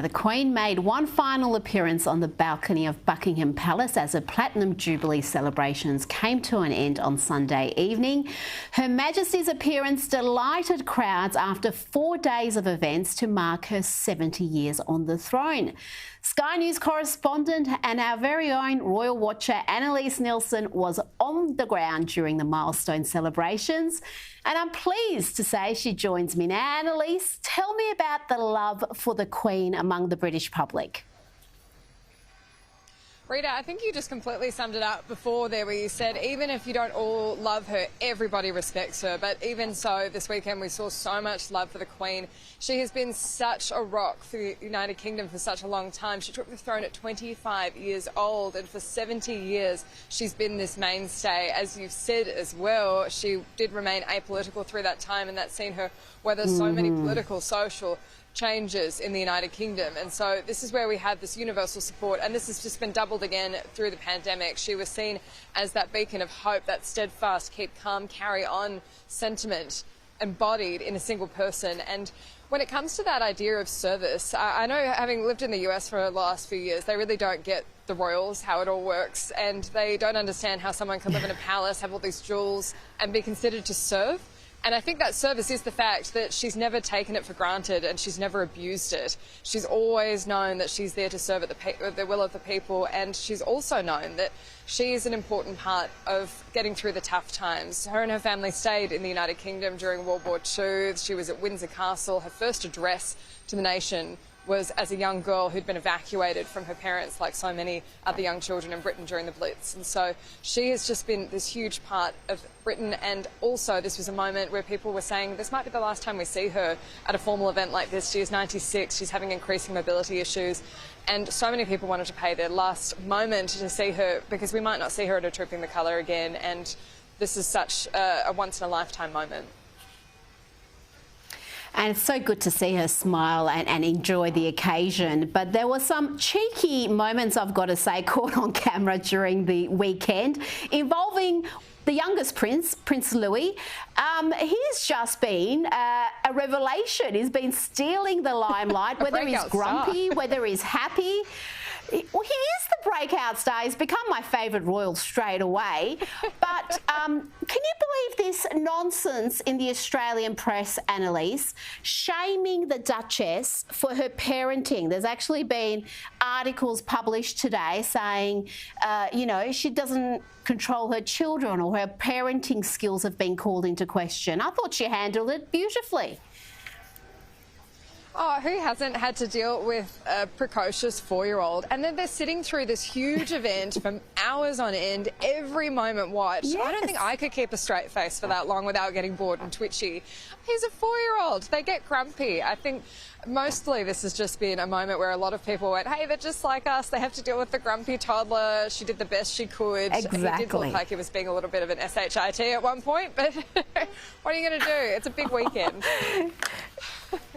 The Queen made one final appearance on the balcony of Buckingham Palace as the Platinum Jubilee celebrations came to an end on Sunday evening. Her Majesty's appearance delighted crowds after 4 days of events to mark her 70 years on the throne. Sky News correspondent and our very own royal watcher Annelise Nielsen was on the ground during the milestone celebrations, and I'm pleased to say she joins me now. Annelise, tell me about the love for the Queen among the British public. Rita, I think you just completely summed it up before there, where you said even if you don't all love her, everybody respects her. But even so, this weekend we saw so much love for the Queen. She has been such a rock for the United Kingdom for such a long time. She took the throne at 25 years old, and for 70 years she's been this mainstay. As you've said as well, she did remain apolitical through that time, and that's seen her weather so many political, social changes in the United Kingdom. And so this is where we have this universal support, and this has just been doubled again through the pandemic. She was seen as that beacon of hope, that steadfast, keep calm, carry on sentiment embodied in a single person. And when it comes to that idea of service, I know, having lived in the US for the last few years, they really don't get the royals, how it all works, and they don't understand how someone can live in a palace, have all these jewels and be considered to serve. And I think that service is the fact that she's never taken it for granted and she's never abused it. She's always known that she's there to serve at the will of the people, and she's also known that she is an important part of getting through the tough times. Her and her family stayed in the United Kingdom during World War II. She was at Windsor Castle. Her first address to the nation was as a young girl who'd been evacuated from her parents, like so many other young children in Britain during the Blitz. And so she has just been this huge part of Britain. And also this was a moment where people were saying this might be the last time we see her at a formal event like this. She is 96, she's having increasing mobility issues, and so many people wanted to pay their last moment to see her, because we might not see her at a Trooping the Colour again, and this is such a once-in-a-lifetime moment. And it's so good to see her smile and enjoy the occasion. But there were some cheeky moments, I've got to say, caught on camera during the weekend involving the youngest prince, Prince Louis. He's just been a revelation. He's been stealing the limelight, whether he's grumpy, whether he's happy. Well, he is the breakout star. He's become my favourite royal straight away. But can you believe this nonsense in the Australian press, Annelise, shaming the Duchess for her parenting? There's actually been articles published today saying, you know, she doesn't control her children, or her parenting skills have been called into question. I thought she handled it beautifully. Oh, who hasn't had to deal with a precocious 4-year-old? And then they're sitting through this huge event from hours on end, every moment watched. Yes. I don't think I could keep a straight face for that long without getting bored and twitchy. He's a 4-year-old. They get grumpy. I think mostly this has just been a moment where a lot of people went, hey, they're just like us. They have to deal with the grumpy toddler. She did the best she could. Exactly. He did look like he was being a little bit of an SHIT at one point, but what are you going to do? It's a big weekend.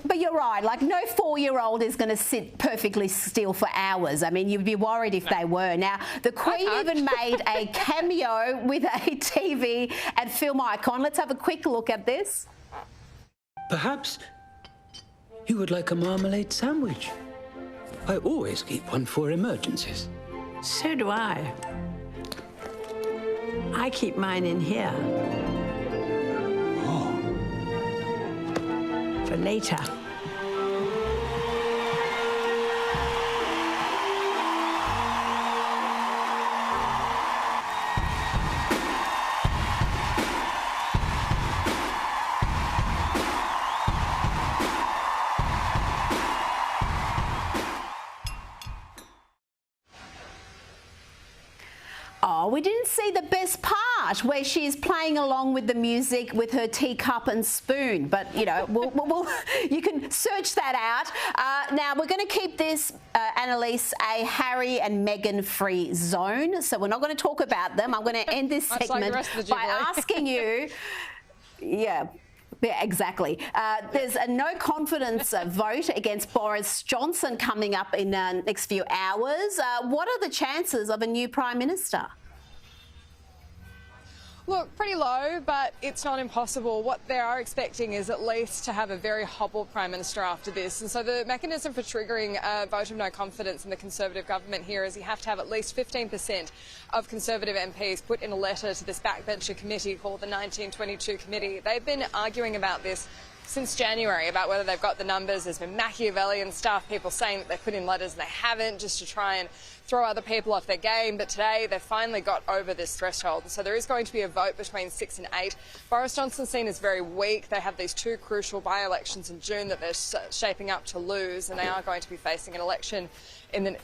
But you're right, like no 4-year-old is going to sit perfectly still for hours. I mean, you'd be worried if they were. Now, the Queen even made a cameo with a TV and film icon. Let's have a quick look at this. Perhaps you would like a marmalade sandwich. I always keep one for emergencies. So do I. I keep mine in here. For later. Oh, we didn't see the best part where she's playing along with the music with her teacup and spoon. But, you know, you can search that out. Now, we're going to keep this, Annelise, a Harry and Meghan free zone. So we're not going to talk about them. I'm going to end this segment by asking you... Yeah, exactly. There's a no confidence vote against Boris Johnson coming up in the next few hours. What are the chances of a new Prime Minister? Look, pretty low, but it's not impossible. What they are expecting is at least to have a very hobbled Prime Minister after this. And so the mechanism for triggering a vote of no confidence in the Conservative government here is you have to have at least 15% of Conservative MPs put in a letter to this backbencher committee called the 1922 Committee. They've been arguing about this since January, about whether they've got the numbers. There's been Machiavellian stuff, people saying that they've put in letters and they haven't, just to try and throw other people off their game. But today they've finally got over this threshold. So there is going to be a vote between 6 and 8. Boris Johnson's seen as very weak. They have these two crucial by-elections in June that they're shaping up to lose, and they are going to be facing an election in the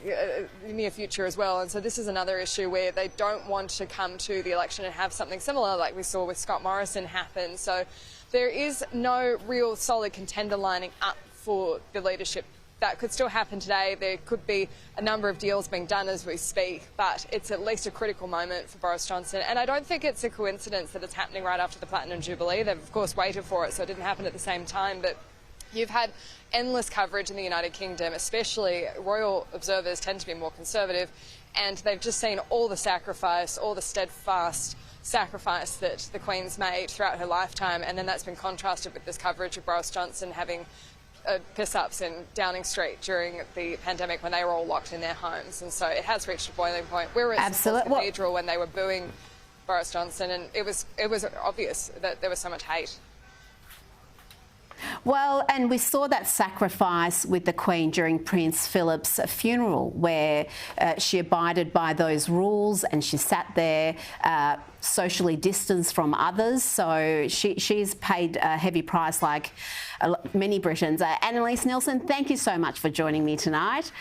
near future as well. And so this is another issue where they don't want to come to the election and have something similar like we saw with Scott Morrison happen. So there is no real solid contender lining up for the leadership. That could still happen today. There could be a number of deals being done as we speak, but it's at least a critical moment for Boris Johnson. And I don't think it's a coincidence that it's happening right after the Platinum Jubilee. They've, of course, waited for it, so it didn't happen at the same time. But you've had endless coverage in the United Kingdom, especially royal observers tend to be more conservative, and they've just seen all the sacrifice, all the steadfast sacrifice that the Queen's made throughout her lifetime, and then that's been contrasted with this coverage of Boris Johnson having piss-ups in Downing Street during the pandemic when they were all locked in their homes. And so it has reached a boiling point. We were at the Cathedral when they were booing Boris Johnson, and it was obvious that there was so much hate. Well, and we saw that sacrifice with the Queen during Prince Philip's funeral, where she abided by those rules and she sat there socially distanced from others. So she's paid a heavy price like many Britons. Annelise Nielsen, thank you so much for joining me tonight.